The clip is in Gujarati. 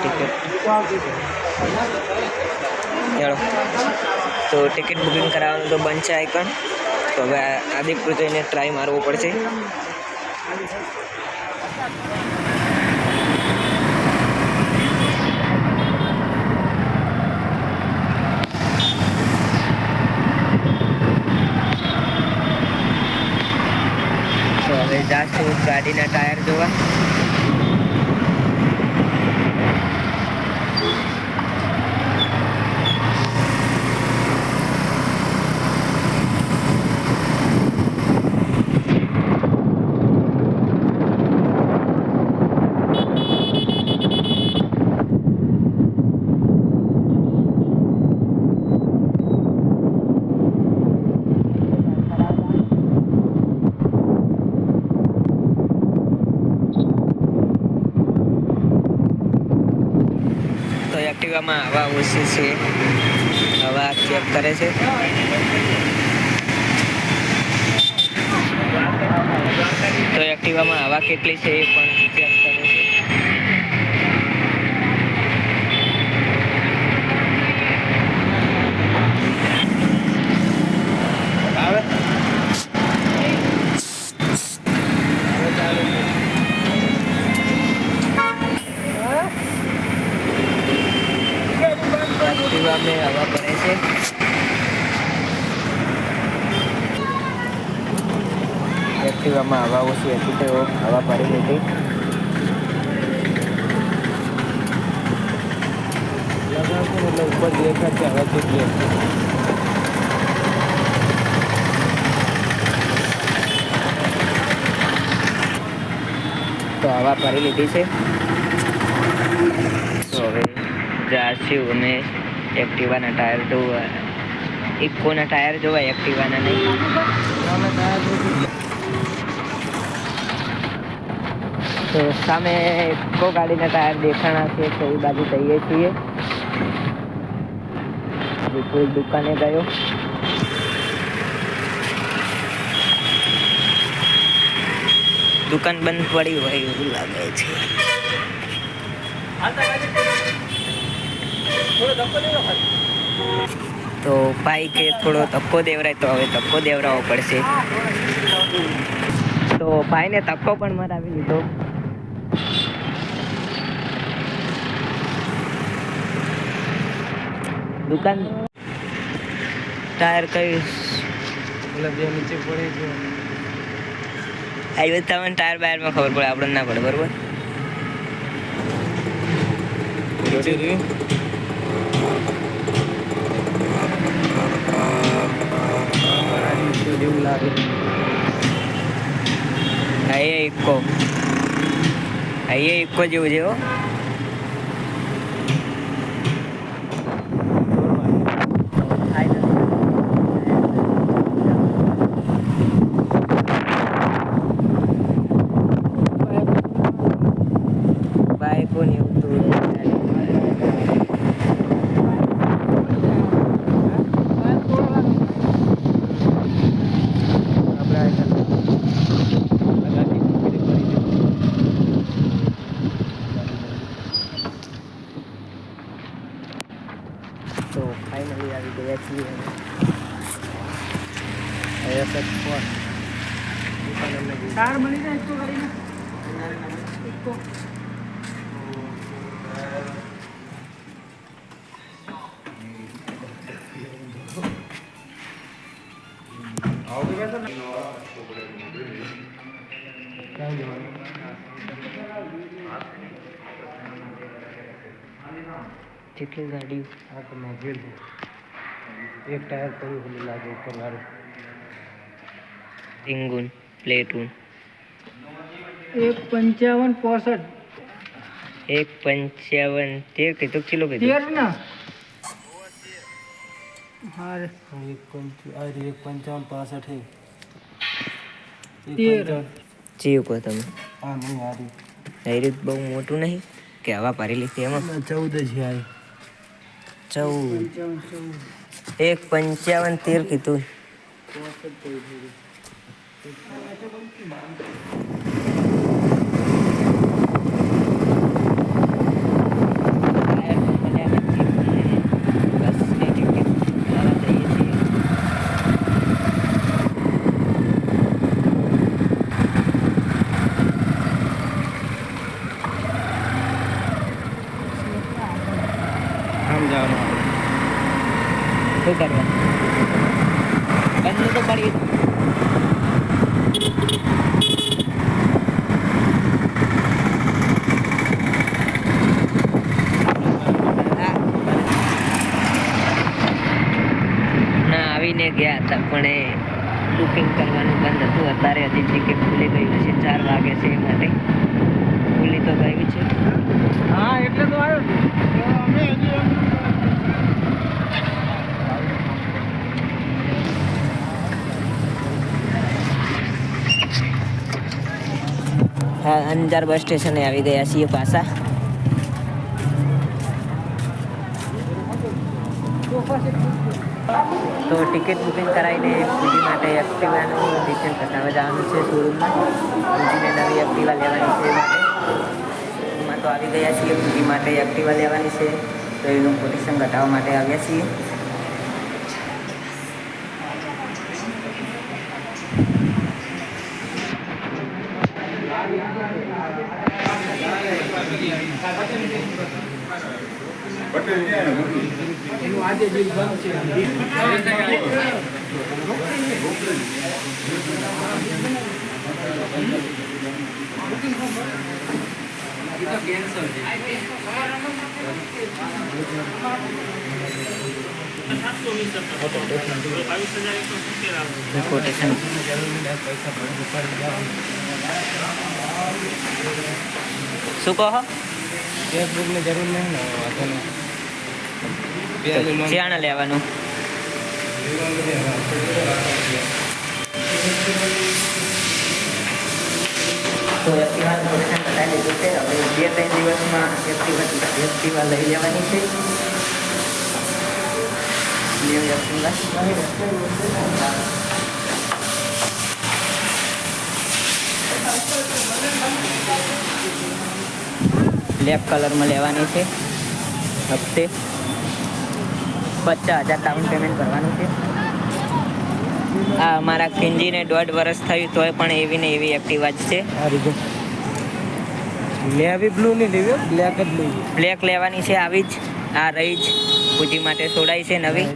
ટિકિટ ચાલો તો ટિકિટ બુકિંગ કરાવવાનું તો બંધ છે આઇકન. તો હવે આદિપુર જઈને ટ્રાય મારવો પડશે. તો હવે જાશું ગાડીના ટાયર જોવા. એક્ટિવામાં હવા ઓછી છે, હવા ચેક કરે છે. તો એક્ટિવામાં હવા કેટલી છે એ પણ ચેક કરે છે. એક્ટિવા में हवा भरे છે. એક્ટિવામાં હવા ઓછી હતી તો હવા ભરી લીધી. ઉપર દેખાય છે હવા કેટલી. તો હવા ભરી લીધી છે. તો હવે જાશું અમે એક્ટિવાના ટાયર જોવા. ઇકોના ટાયર જોવા, એક્ટિવાના નહીં. તો સામે ઇકો ગાડીના ટાયર દેખાણા છે તો એ બાજુ જઈએ છીએ. કોઈ દુકાને ગયો. દુકાન બંધ પડી હોય એવું લાગે છે. તો ભાઈ કે થોડો ધક્કો દેવરાય, તો હવે ધક્કો દેવરાવો પડશે. તો ભાઈને ધક્કો પણ મરાવી લીધો. દુકાન ટાયર કઈ નીચે પડે છે. આવી તમને ટાયર બાયરમાં ખબર પડે, આપણને ના પડે. બરોબર જેવું લાગે. અહીંયા ઇકો જેવું છે. તો ફાઇનલી આવી ગયા છીએ. કાર મળી જાય ઇકો કરીને. કેટલી ગાડી આ તો મોઘેલ છે. એક ટાયર પડ્યું ખુલ્લું લાગે ઉપર વાળું. ઇંગુન પ્લેટૂન 155 155 13 કીધું કિલો કીધું 13 ના. હા 155 65 13 કહો તમે. હા નહીં હારી એ રીત બહુ મોટું નહીં કે હવા ભરી લીધી એમાં. 14 છે. 14 155 13 કીધું. જવાનું શું કરવા બંધ તો પડી ના આવીને ગયા હતા પણ એ બુકિંગ કરવાનું બંધ હતું અત્યારે હજી ટિકિટ ખુલી ગયું છે 4 વાગે છે એ માટે ખુલી તો ગયું છે હા એટલે તો આવ્યો અમે હજી હા અંજાર બસ સ્ટેશને આવી ગયા છીએ પાછા તો ટિકિટ બુકિંગ કરાવીને પૂજી માટે એક્ટિવાનું ડિટેલ બતાવવા જવાનું છે શોરૂમમાં પૂજીને નવી એક્ટિવા લેવાની છે એ માટે એમાં તો આવી ગયા છીએ પૂજી માટે એક્ટિવા લેવાની છે તો એનું કોટેશન ઘટાડવા માટે આવ્યા છીએ એનું આજે બિલ બંધ છે કોટેશન શું કહો ચેકબુકની જરૂર નહીં ને વાંધો નહીં શિયાળા લેવાનું તો એક્ટિવાનું કોટેશન બતાવી લીધું છે હવે 2-3 દિવસમાં એક્ટિવા લઈ લેવાની છે બ્લેક કલરમાં લેવાની છે હપ્તે 50,000 ડાઉન પેમેન્ટ કરવાનું છે આ અમારા કિંજીને 1.5 વર્ષ થયું તોય પણ એવી ને એવી એક્ટિવા જ છે લેવી બ્લુ નહીં લેવી બ્લેક જ લેવી બ્લેક લેવાની છે આવી જ આ રહી જ પૂજી માટે છોડાઈ છે નવી